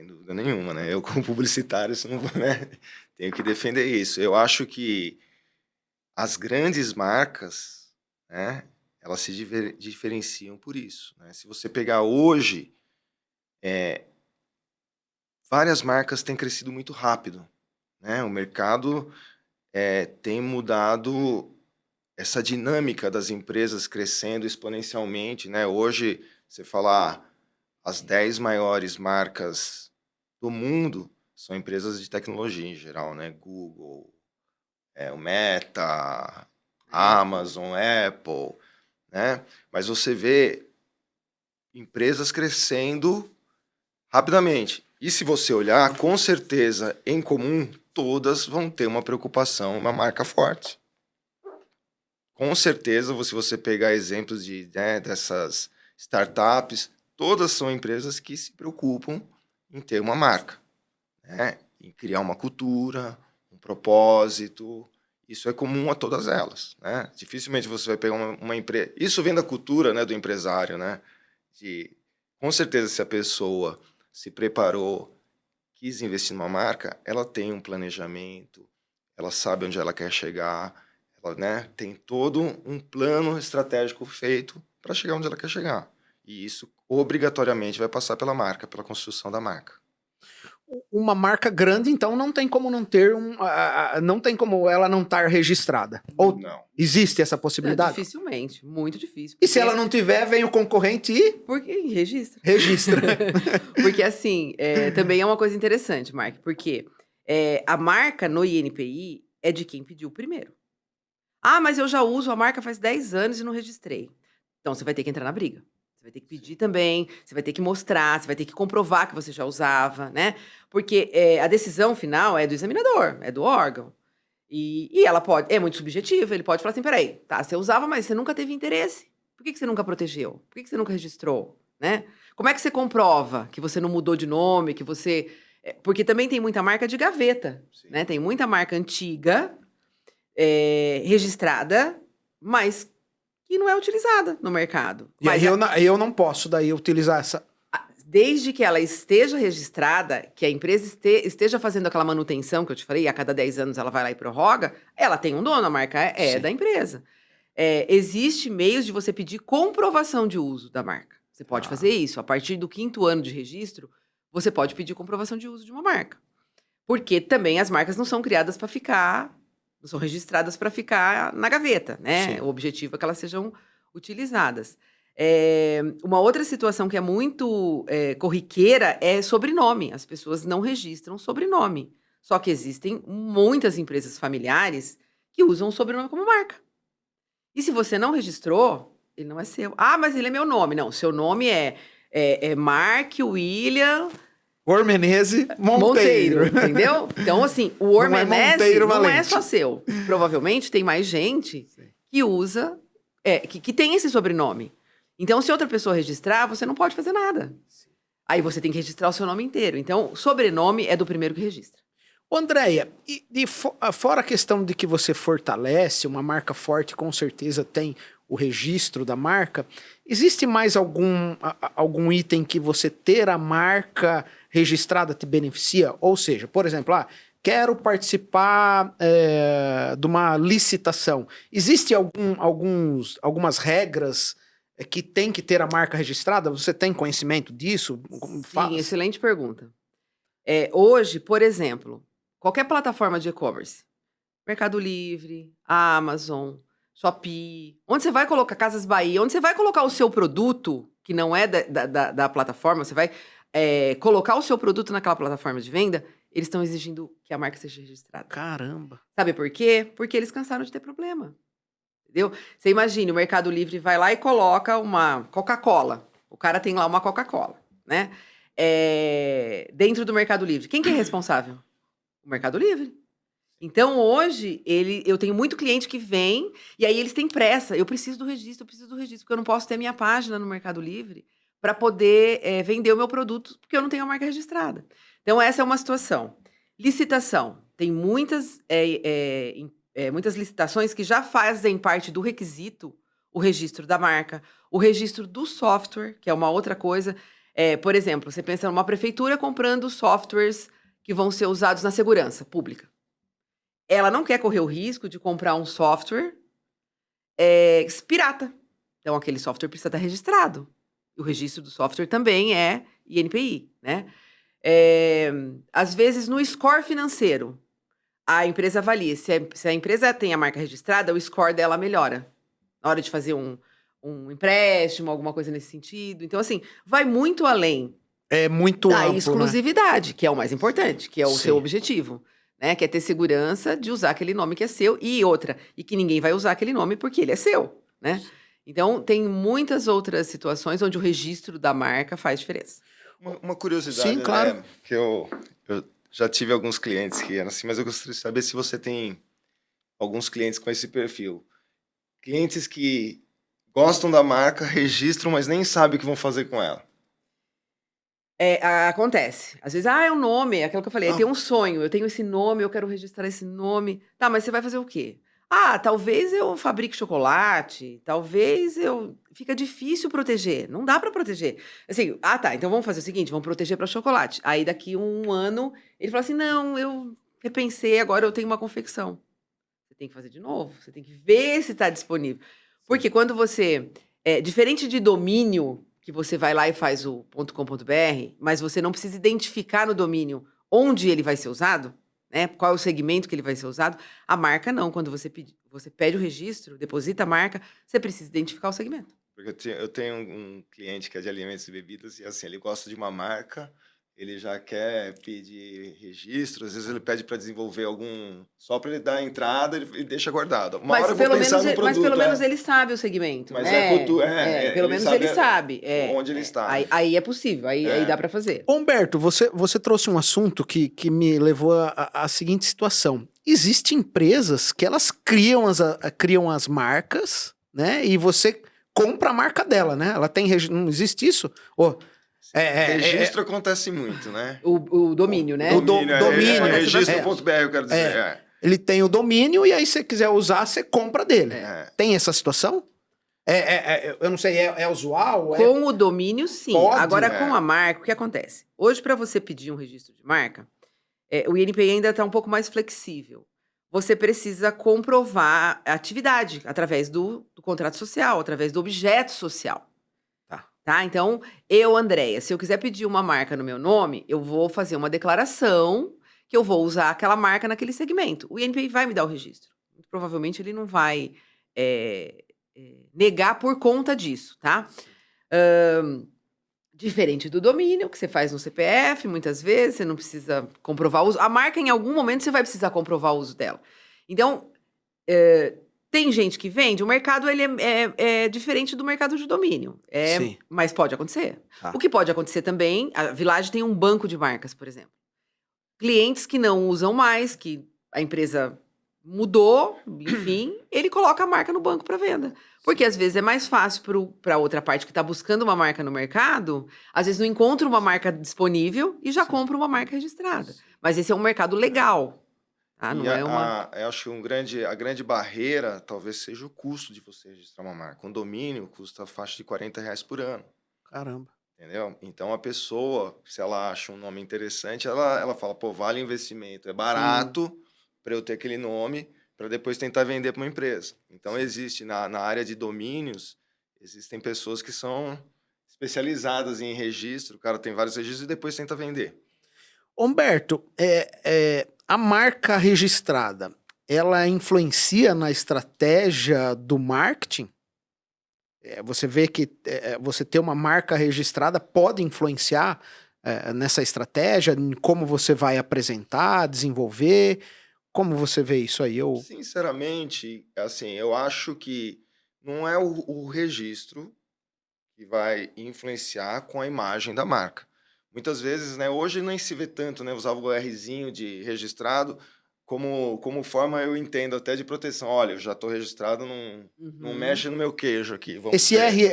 dúvida nenhuma, né? Eu, como publicitário, isso não, né? Tenho que defender isso. Eu acho que as grandes marcas, né, elas se diferenciam por isso, né? Se você pegar hoje, várias marcas têm crescido muito rápido, né? O mercado tem mudado essa dinâmica das empresas crescendo exponencialmente, né? Hoje, você falar as 10 maiores marcas do mundo são empresas de tecnologia em geral, né? Google, o Meta, Amazon, Apple, né? Mas você vê empresas crescendo rapidamente. E se você olhar, com certeza, em comum, todas vão ter uma preocupação, uma marca forte. Com certeza, se você pegar exemplos dessas startups, todas são empresas que se preocupam em ter uma marca, né? Em criar uma cultura, um propósito. Isso é comum a todas elas, né? Dificilmente você vai pegar uma empresa... Isso vem da cultura, né, do empresário, né? Com certeza, se a pessoa se preparou, quis investir numa marca, ela tem um planejamento, ela sabe onde ela quer chegar, ela, né, tem todo um plano estratégico feito para chegar onde ela quer chegar. E isso obrigatoriamente vai passar pela marca, pela construção da marca. Uma marca grande, então, não tem como não ter não tem como ela não estar registrada. Ou não. Existe essa possibilidade? Dificilmente, muito difícil. E se ela não tiver, vem o concorrente e... Porque registra. Registra. Porque, assim, também é uma coisa interessante, Mark, porque a marca no INPI é de quem pediu primeiro. Ah, mas eu já uso a marca faz 10 anos e não registrei. Então, você vai ter que entrar na briga. Você vai ter que pedir também, você vai ter que mostrar, você vai ter que comprovar que você já usava, né? Porque a decisão final é do examinador, é do órgão. E ela pode, é muito subjetiva, ele pode falar assim, peraí, tá, você usava, mas você nunca teve interesse. Por que você nunca protegeu? Por que você nunca registrou, né? Como é que você comprova que você não mudou de nome, que você... Porque também tem muita marca de gaveta, né? Tem muita marca antiga, registrada, mas que não é utilizada no mercado. E aí eu não posso daí utilizar essa... Desde que ela esteja registrada, que a empresa esteja fazendo aquela manutenção que eu te falei, a cada 10 anos ela vai lá e prorroga, ela tem um dono, a marca é da empresa. Existe meios de você pedir comprovação de uso da marca. Você pode fazer isso. A partir do 5º ano de registro, você pode pedir comprovação de uso de uma marca. Porque também as marcas não são criadas para ficar... Não são registradas para ficar na gaveta, né? Sim. O objetivo é que elas sejam utilizadas. Uma outra situação que é muito corriqueira é sobrenome. As pessoas não registram sobrenome. Só que existem muitas empresas familiares que usam o sobrenome como marca. E se você não registrou, ele não é seu. Ah, mas ele é meu nome. Não, seu nome é Mark William... Ormenezzi Monteiro. Entendeu? Então, assim, o Ormenezzi não é só seu. Provavelmente tem mais gente que usa, que tem esse sobrenome. Então, se outra pessoa registrar, você não pode fazer nada. Aí você tem que registrar o seu nome inteiro. Então, sobrenome é do primeiro que registra. Andréia, fora a questão de que você fortalece, uma marca forte com certeza tem o registro da marca, existe mais algum item que você ter a marca registrada te beneficia? Ou seja, por exemplo, quero participar de uma licitação. Existe algumas regras que tem que ter a marca registrada? Você tem conhecimento disso? Sim, excelente pergunta. Hoje, por exemplo, qualquer plataforma de e-commerce, Mercado Livre, Amazon, Shopee, onde você vai colocar Casas Bahia, onde você vai colocar o seu produto, que não é da plataforma, você vai colocar o seu produto naquela plataforma de venda, eles estão exigindo que a marca seja registrada. Caramba! Sabe por quê? Porque eles cansaram de ter problema. Entendeu? Você imagina, o Mercado Livre vai lá e coloca uma Coca-Cola. O cara tem lá uma Coca-Cola, né? Dentro do Mercado Livre. Quem que é responsável? O Mercado Livre. Então, hoje, eu tenho muito cliente que vem e aí eles têm pressa. Eu preciso do registro, porque eu não posso ter minha página no Mercado Livre para poder vender o meu produto, porque eu não tenho a marca registrada. Então, essa é uma situação. Licitação. Tem muitas licitações que já fazem parte do requisito o registro da marca, o registro do software, que é uma outra coisa. Por exemplo, você pensa numa prefeitura comprando softwares que vão ser usados na segurança pública. Ela não quer correr o risco de comprar um software pirata. Então, aquele software precisa estar registrado. O registro do software também é INPI, né? Às vezes, no score financeiro, a empresa avalia. Se a empresa tem a marca registrada, o score dela melhora. Na hora de fazer um empréstimo, alguma coisa nesse sentido. Então, assim, vai muito além muito da amplo, exclusividade, que é o mais importante, que é o Sim. seu objetivo. Né? Que é ter segurança de usar aquele nome que é seu e que ninguém vai usar aquele nome porque ele é seu, né? Então, tem muitas outras situações onde o registro da marca faz diferença. Uma curiosidade, Sim, claro. né? Que eu já tive alguns clientes que eram assim, mas eu gostaria de saber se você tem alguns clientes com esse perfil. Clientes que gostam da marca, registram, mas nem sabem o que vão fazer com ela. Acontece. Às vezes, é um nome, é aquilo que eu falei, eu tenho um sonho, eu tenho esse nome, eu quero registrar esse nome. Tá, mas você vai fazer o quê? Talvez eu fabrique chocolate, talvez fica difícil proteger, não dá pra proteger. Assim, então vamos fazer o seguinte, vamos proteger para chocolate. Aí daqui um ano, ele fala assim, não, eu repensei, agora eu tenho uma confecção. Você tem que fazer de novo, você tem que ver se está disponível. Porque quando você, diferente de domínio, que você vai lá e faz o .com.br, mas você não precisa identificar no domínio onde ele vai ser usado, né? Qual é o segmento que ele vai ser usado. A marca não, quando você pede o registro, deposita a marca, você precisa identificar o segmento. Porque eu tenho um cliente que é de alimentos e bebidas e assim, ele gosta de uma marca, ele já quer pedir registro, às vezes ele pede para desenvolver algum, só para ele dar a entrada e deixa guardado. Uma hora eu vou pensar no produto. Mas pelo menos ele sabe o segmento. Mas pelo menos ele sabe. Onde ele está. Aí é possível, aí dá para fazer. Humberto, você trouxe um assunto que me levou à seguinte situação. Existem empresas que elas criam as marcas, né? E você compra a marca dela, né? Ela tem não existe isso? Registro acontece muito, né? O domínio, né? O domínio. Registro.br, eu quero dizer. Ele tem o domínio e aí se você quiser usar, você compra dele. Tem essa situação? Eu não sei, é usual? Com o domínio, sim. Pode, Agora, com a marca, o que acontece? Hoje, para você pedir um registro de marca, o INPI ainda está um pouco mais flexível. Você precisa comprovar a atividade através do contrato social, através do objeto social. Tá? Então, Andréia, se eu quiser pedir uma marca no meu nome, eu vou fazer uma declaração que eu vou usar aquela marca naquele segmento. O INPI vai me dar o registro. Muito provavelmente ele não vai negar por conta disso, tá? Diferente do domínio, que você faz no CPF, muitas vezes, você não precisa comprovar o uso. A marca, em algum momento, você vai precisar comprovar o uso dela. Então, tem gente que vende, o mercado ele é diferente do mercado de domínio. Sim. Mas pode acontecer. O que pode acontecer também, a Village tem um banco de marcas, por exemplo. Clientes que não usam mais, que a empresa mudou, enfim, ele coloca a marca no banco para venda. Porque às vezes é mais fácil para outra parte que está buscando uma marca no mercado, às vezes não encontra uma marca disponível e já compra uma marca registrada. Mas esse é um mercado legal. tá? E Não é uma... eu acho que a grande barreira talvez seja o custo de você registrar uma marca. Um domínio custa a faixa de R$ 40 por ano, Caramba. entendeu? Então a pessoa, se ela acha um nome interessante, ela fala, pô, vale o investimento, é Sim. barato para eu ter aquele nome, para depois tentar vender para uma empresa. Então existe na área de domínios, existem pessoas que são especializadas em registro, o cara tem vários registros e depois tenta vender. Humberto, a marca registrada, ela influencia na estratégia do marketing? Você vê que você ter uma marca registrada pode influenciar nessa estratégia, em como você vai apresentar, desenvolver? Como você vê isso aí? Sinceramente, assim, eu acho que não é o registro que vai influenciar com a imagem da marca. Muitas vezes, né, hoje nem se vê tanto, né, usava o Rzinho de registrado como forma, eu entendo, até de proteção. Olha, eu já estou registrado, não Uhum. mexe no meu queijo aqui, vamos Esse dizer.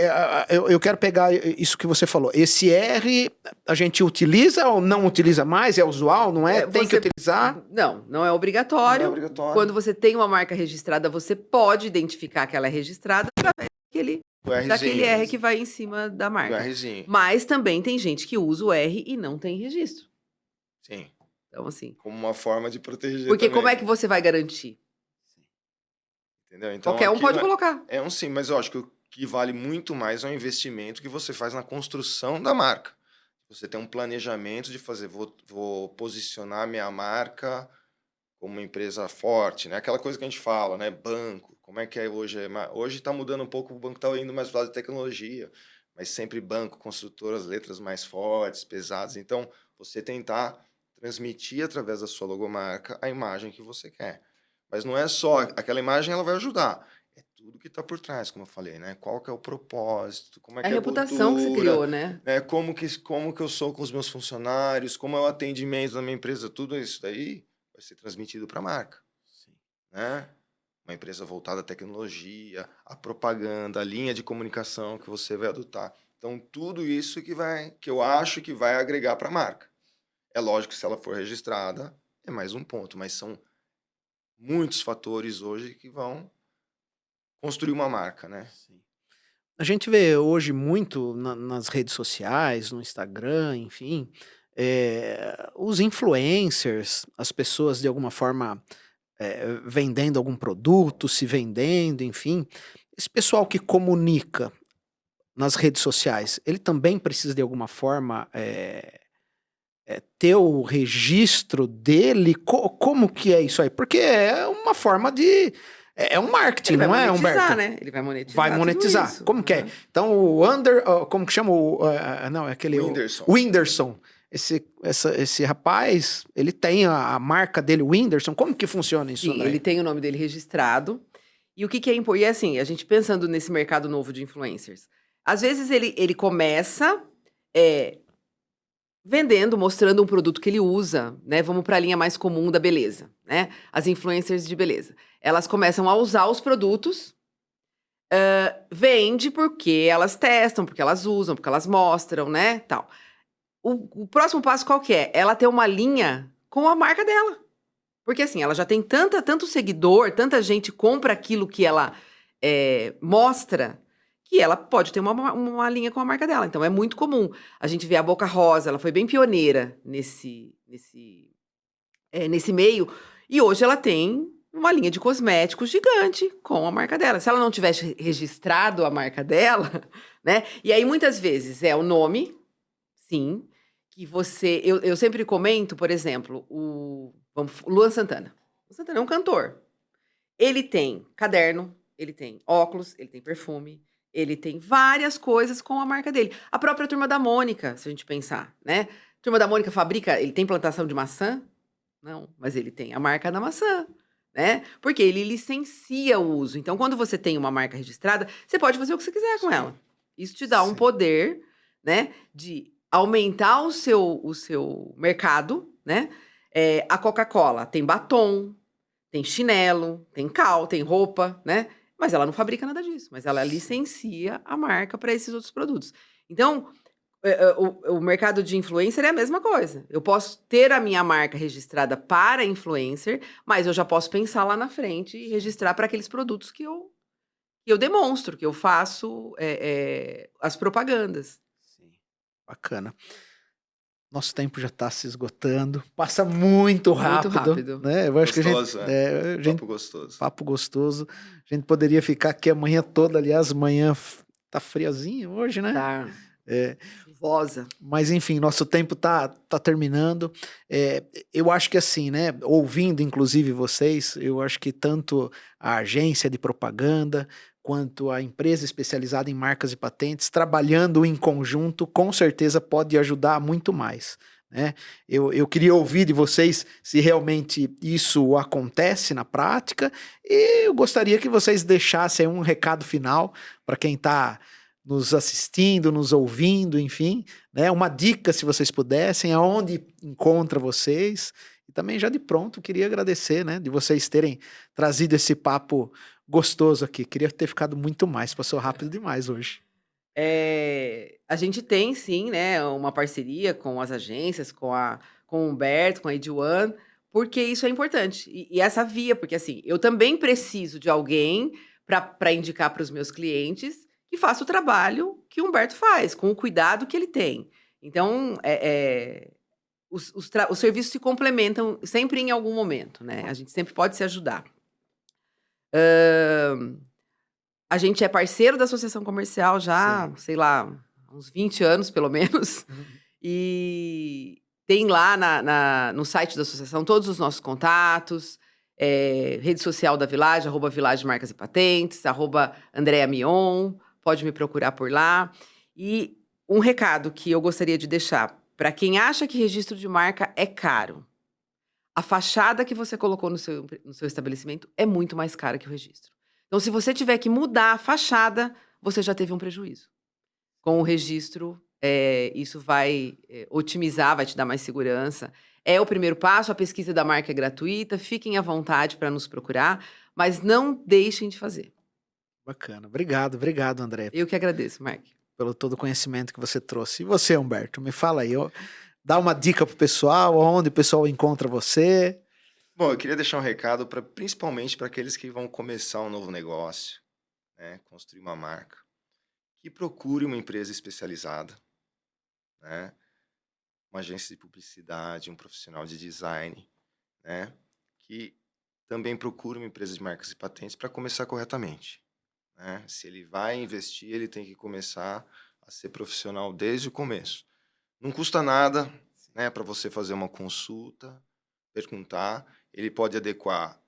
R, eu quero pegar isso que você falou. Esse R a gente utiliza ou não utiliza mais? É usual, não é? Tem que utilizar? Não é obrigatório. Não é obrigatório. Quando você tem uma marca registrada, você pode identificar que ela é registrada através daquele R que vai em cima da Do marca. Rzinho. Mas também tem gente que usa o R e não tem registro. Sim, Então, assim... como uma forma de proteger Porque também. como é que você vai garantir? Entendeu? Então, Qualquer um pode aquilo colocar. é um sim, mas eu acho que o que vale muito mais é o investimento que você faz na construção da marca. Você tem um planejamento de fazer, vou posicionar minha marca como uma empresa forte, né? Aquela coisa que a gente fala, né? Banco, como é que é hoje? Hoje está mudando um pouco, o banco está indo mais para o lado de tecnologia, mas sempre banco, construtoras, letras mais fortes, pesadas. Então, você tentar transmitir através da sua logomarca a imagem que você quer. Mas não é só aquela imagem, ela vai ajudar. É tudo que está por trás, como eu falei, né? Qual que é o propósito, como é É a que é a reputação que você cultura, criou, né? né? Como que eu sou com os meus funcionários, como é o atendimento da minha empresa, tudo isso daí vai ser transmitido para a marca, né? Uma empresa voltada à tecnologia, à propaganda, à linha de comunicação que você vai adotar. Então, tudo isso que eu acho que vai agregar para a marca. É lógico que se ela for registrada, é mais um ponto, mas são muitos fatores hoje que vão construir uma marca, né? Sim. A gente vê hoje muito nas redes sociais, no Instagram, enfim, os influencers, as pessoas de alguma forma vendendo algum produto, se vendendo, enfim. Esse pessoal que comunica nas redes sociais, ele também precisa de alguma forma ter o registro dele? Como que é isso aí? Porque é uma forma de... É um marketing, Ele vai não é, monetizar, Humberto? né? Ele vai monetizar. Vai tudo monetizar. isso, Como que é? né? Então, como que chama não, é aquele... Whindersson. O Whindersson. Esse rapaz, ele tem a marca dele, o Whindersson. Como que funciona isso Sim, daí? ele tem o nome dele registrado. E o que é importante? E assim, a gente pensando nesse mercado novo de influencers. Às vezes ele começa vendendo, mostrando um produto que ele usa, né? Vamos para a linha mais comum da beleza, né? As influencers de beleza. Elas começam a usar os produtos, vende porque elas testam, porque elas usam, porque elas mostram, né? Tal. O próximo passo qual que é? Ela ter uma linha com a marca dela. Porque assim, ela já tem tanto seguidor, tanta gente compra aquilo que ela mostra, que ela pode ter uma linha com a marca dela. Então é muito comum. A gente vê a Boca Rosa, ela foi bem pioneira nesse meio. E hoje ela tem uma linha de cosméticos gigante com a marca dela. Se ela não tivesse registrado a marca dela, né? E aí muitas vezes é o nome, sim, que você... Eu sempre comento, por exemplo, o Luan Santana. O Santana é um cantor. Ele tem caderno, ele tem óculos, ele tem perfume, ele tem várias coisas com a marca dele. A própria Turma da Mônica, se a gente pensar, né? Turma da Mônica fabrica, ele tem plantação de maçã? Não, mas ele tem a marca da maçã, né? Porque ele licencia o uso. Então, quando você tem uma marca registrada, você pode fazer o que você quiser com ela. Isso te dá um poder, né, de aumentar o seu mercado, né? A Coca-Cola tem batom, tem chinelo, tem tem roupa, né? Mas ela não fabrica nada disso. Mas ela licencia a marca para esses outros produtos. Então, O mercado de influencer é a mesma coisa. Eu posso ter a minha marca registrada para influencer, mas eu já posso pensar lá na frente e registrar para aqueles produtos que eu demonstro, que eu faço as propagandas. Sim. Bacana. Nosso tempo já está se esgotando. Passa muito rápido. Muito rápido. Né? Eu acho Gostoso, que a gente, papo gostoso. papo gostoso. A gente poderia ficar aqui a manhã toda. Aliás, amanhã tá friazinho hoje, né? Tá. É, Chuvosa. mas enfim, nosso tempo tá terminando. Eu acho que assim, né? Ouvindo inclusive vocês, eu acho que tanto a agência de propaganda quanto a empresa especializada em marcas e patentes, trabalhando em conjunto, com certeza pode ajudar muito mais. Né? Eu queria ouvir de vocês se realmente isso acontece na prática, e eu gostaria que vocês deixassem um recado final para quem está nos assistindo, nos ouvindo, enfim, né? Uma dica, se vocês pudessem, aonde encontra vocês. E também já de pronto, queria agradecer, né, de vocês terem trazido esse papo gostoso aqui. Queria ter ficado muito mais, passou rápido demais hoje. A gente tem, sim, né, uma parceria com as agências, com o Humberto, com a Ed1, porque isso é importante. E essa via, porque assim, eu também preciso de alguém para indicar para os meus clientes que faça o trabalho que o Humberto faz, com o cuidado que ele tem. Então, os serviços se complementam sempre em algum momento, né? A gente sempre pode se ajudar. A gente é parceiro da Associação Comercial já, sei lá, uns 20 anos, pelo menos. E tem lá no site da associação todos os nossos contatos, rede social da Village, @Village Marcas e Patentes, @Andrea Mion, pode me procurar por lá. E um recado que eu gostaria de deixar para quem acha que registro de marca é caro. A fachada que você colocou no seu estabelecimento é muito mais cara que o registro. Então, se você tiver que mudar a fachada, você já teve um prejuízo. Com o registro, isso vai otimizar, vai te dar mais segurança. É o primeiro passo, a pesquisa da marca é gratuita, fiquem à vontade para nos procurar, mas não deixem de fazer. Bacana. Obrigado, André. Eu que agradeço, Mark. Pelo todo o conhecimento que você trouxe. E você, Humberto, me fala aí, dá uma dica pro pessoal, onde o pessoal encontra você. Bom, eu queria deixar um recado principalmente para aqueles que vão começar um novo negócio, né, construir uma marca, que procure uma empresa especializada, né, uma agência de publicidade, um profissional de design, né, que também procure uma empresa de marcas e patentes para começar corretamente. Né? Se ele vai investir, ele tem que começar a ser profissional desde o começo. Não custa nada, né, para você fazer uma consulta, perguntar. Ele pode adequar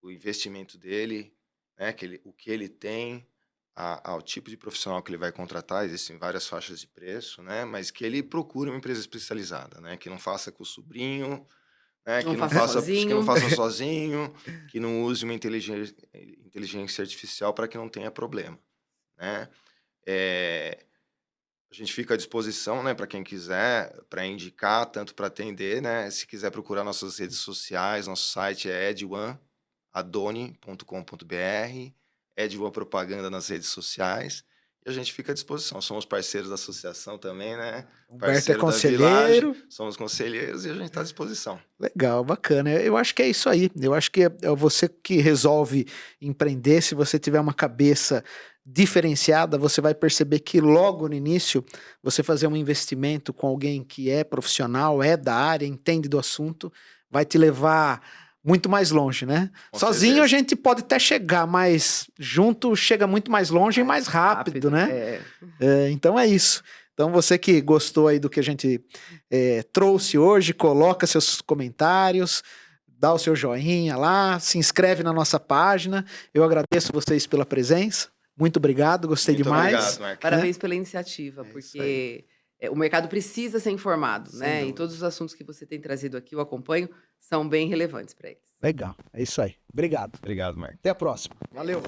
o investimento dele, né, o que ele tem, ao tipo de profissional que ele vai contratar. Existem várias faixas de preço, né, mas que ele procure uma empresa especializada, né, que não faça com o sobrinho, né, que não faça sozinho, que não use uma inteligência artificial para que não tenha problema. Né? A gente fica à disposição, né, para quem quiser, para indicar, tanto para atender, né? Se quiser procurar nossas redes sociais, nosso site é ed1adoni.com.br, Ed1 Propaganda nas redes sociais, e a gente fica à disposição. Somos parceiros da associação também, né? Humberto é conselheiro. Somos conselheiros e a gente está à disposição. Legal, bacana. Eu acho que é isso aí. Eu acho que é você que resolve empreender. Se você tiver uma cabeça diferenciada, você vai perceber que logo no início, você fazer um investimento com alguém que é profissional, é da área, entende do assunto, vai te levar muito mais longe, né? Sozinho a gente pode até chegar, mas junto chega muito mais longe e mais rápido, né? Então é isso. Então você que gostou aí do que a gente trouxe hoje, coloca seus comentários, dá o seu joinha lá, se inscreve na nossa página. Eu agradeço vocês pela presença. Muito obrigado, gostei demais. Obrigado, Mark. Parabéns pela iniciativa, porque o mercado precisa ser informado, né? E todos os assuntos que você tem trazido aqui, eu acompanho, são bem relevantes para eles. Legal, é isso aí. Obrigado. Obrigado, Mark. Até a próxima. Valeu.